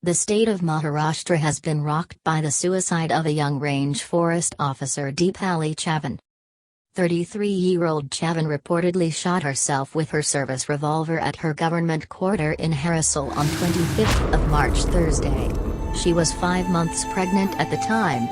The state of Maharashtra has been rocked by the suicide of a young range forest officer Deepali Chavan. 33-year-old Chavan reportedly shot herself with her service revolver at her government quarter in Harisal on 25th of March Thursday. She was 5 months pregnant at the time.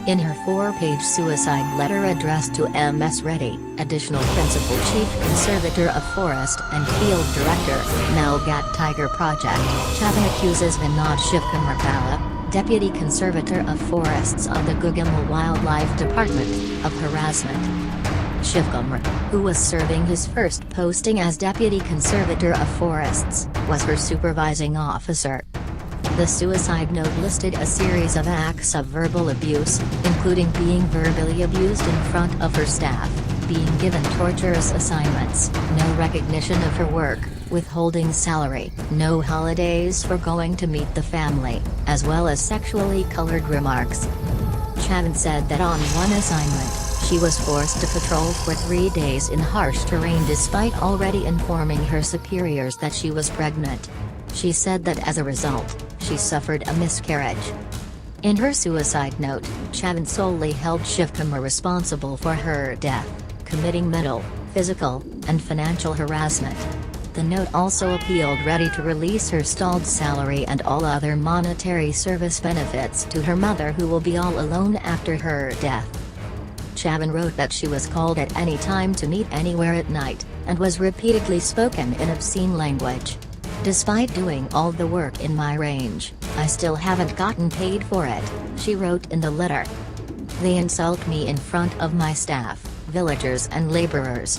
In her 4-page suicide letter addressed to M.S. Reddy, Additional Principal Chief Conservator of Forest and Field Director, Malgat Tiger Project, Chavan accuses Vinod Shivkumar, Deputy Conservator of Forests of the Gugamal Wildlife Department, of harassment. Shivkumar, who was serving his first posting as Deputy Conservator of Forests, was her supervising officer. The suicide note listed a series of acts of verbal abuse, including being verbally abused in front of her staff, being given torturous assignments, no recognition of her work, withholding salary, no holidays for going to meet the family, as well as sexually colored remarks. Chavan said that on one assignment, she was forced to patrol for 3 days in harsh terrain despite already informing her superiors that she was pregnant. She said that as a result, she suffered a miscarriage. In her suicide note, Chavan solely held Shivkumar responsible for her death, committing mental, physical, and financial harassment. The note also appealed Reddy to release her stalled salary and all other monetary service benefits to her mother, who will be all alone after her death. Chavan wrote that she was called at any time to meet anywhere at night, and was repeatedly spoken in obscene language. Despite doing all the work in my range, I still haven't gotten paid for it, she wrote in the letter. They insult me in front of my staff, villagers and laborers.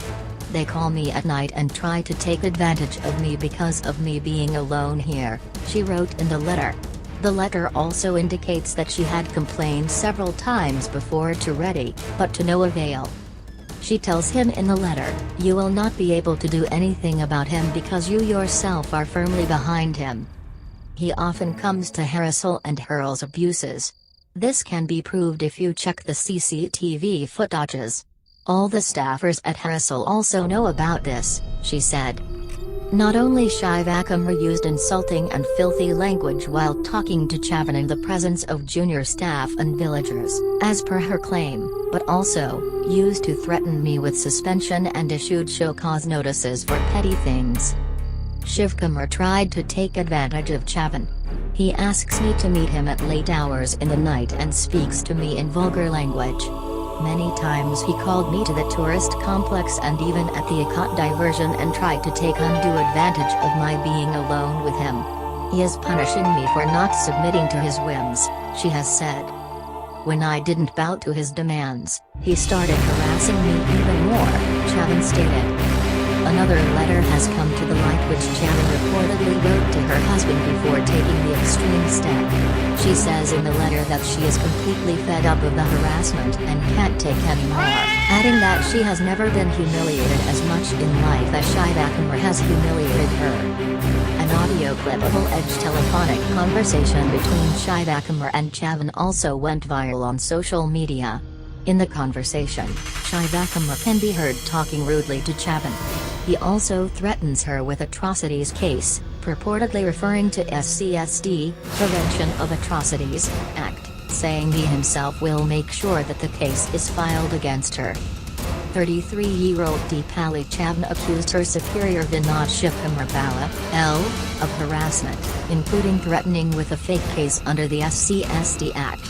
They call me at night and try to take advantage of me because of me being alone here, she wrote in the letter. The letter also indicates that she had complained several times before to Reddy, but to no avail. She tells him in the letter, "You will not be able to do anything about him because you yourself are firmly behind him. He often comes to Harisal and hurls abuses. This can be proved if you check the CCTV footages. All the staffers at Harisal also know about this," she said. Not only Shivkumar used insulting and filthy language while talking to Chavan in the presence of junior staff and villagers, as per her claim, but also used to threaten me with suspension and issued show-cause notices for petty things. Shivkumar tried to take advantage of Chavan. He asks me to meet him at late hours in the night and speaks to me in vulgar language. Many times he called me to the tourist complex and even at the Ekat diversion and tried to take undue advantage of my being alone with him. He is punishing me for not submitting to his whims, she has said. When I didn't bow to his demands, he started harassing me even more, Chavan stated. Another letter has come to the light which Chavan reportedly wrote to her husband before taking the extreme step. She says in the letter that she is completely fed up of the harassment and can't take anymore, adding that she has never been humiliated as much in life as Shivkumar has humiliated her. An audio clip of alleged telephonic conversation between Shivkumar and Chavan also went viral on social media. In the conversation, Shivkumar can be heard talking rudely to Chavan. He also threatens her with atrocities case, purportedly referring to SCSD, Prevention of Atrocities, Act, saying he himself will make sure that the case is filed against her. 33-year-old Deepali Chavan accused her superior Vinod Shivkumar of harassment, including threatening with a fake case under the SCSD Act.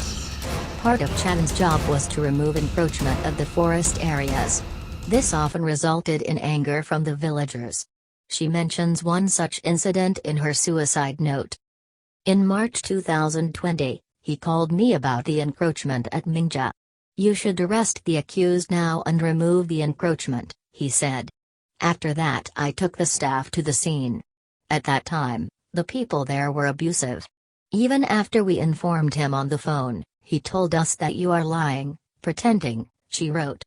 Part of Chavan's job was to remove encroachment of the forest areas. This often resulted in anger from the villagers. She mentions one such incident in her suicide note. In March 2020, he called me about the encroachment at Mingja. "You should arrest the accused now and remove the encroachment," he said. After that I took the staff to the scene. At that time, the people there were abusive. Even after we informed him on the phone, he told us that you are lying, pretending, she wrote.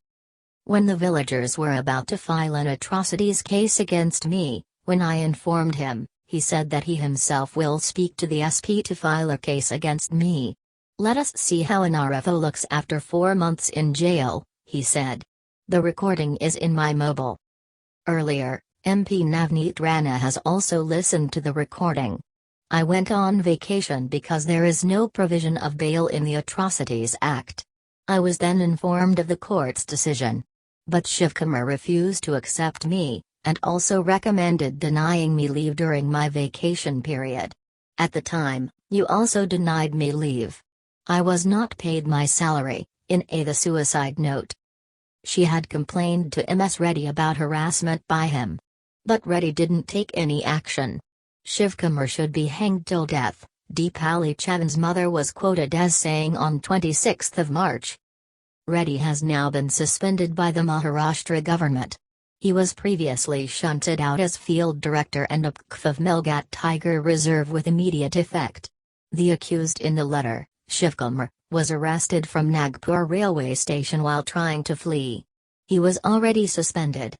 When the villagers were about to file an atrocities case against me, when I informed him, he said that he himself will speak to the SP to file a case against me. "Let us see how an RFO looks after 4 months in jail," he said. The recording is in my mobile. Earlier, MP Navneet Rana has also listened to the recording. I went on vacation because there is no provision of bail in the Atrocities Act. I was then informed of the court's decision. But Shivkumar refused to accept me, and also recommended denying me leave during my vacation period. At the time, you also denied me leave. I was not paid my salary, in the suicide note. She had complained to Ms. Reddy about harassment by him. But Reddy didn't take any action. Shivkumar should be hanged till death, Deepali Chavan's mother was quoted as saying on 26 March. Reddy has now been suspended by the Maharashtra government. He was previously shunted out as field director and UPCF of Melghat Tiger Reserve with immediate effect. The accused in the letter, Shivkumar, was arrested from Nagpur railway station while trying to flee. He was already suspended.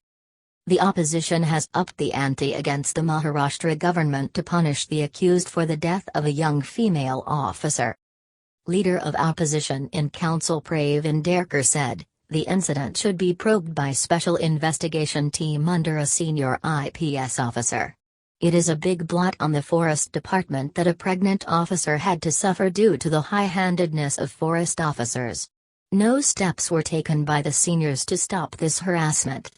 The opposition has upped the ante against the Maharashtra government to punish the accused for the death of a young female officer. Leader of opposition in council Pravin Derkar said, the incident should be probed by special investigation team under a senior IPS officer. It is a big blot on the forest department that a pregnant officer had to suffer due to the high-handedness of forest officers. No steps were taken by the seniors to stop this harassment.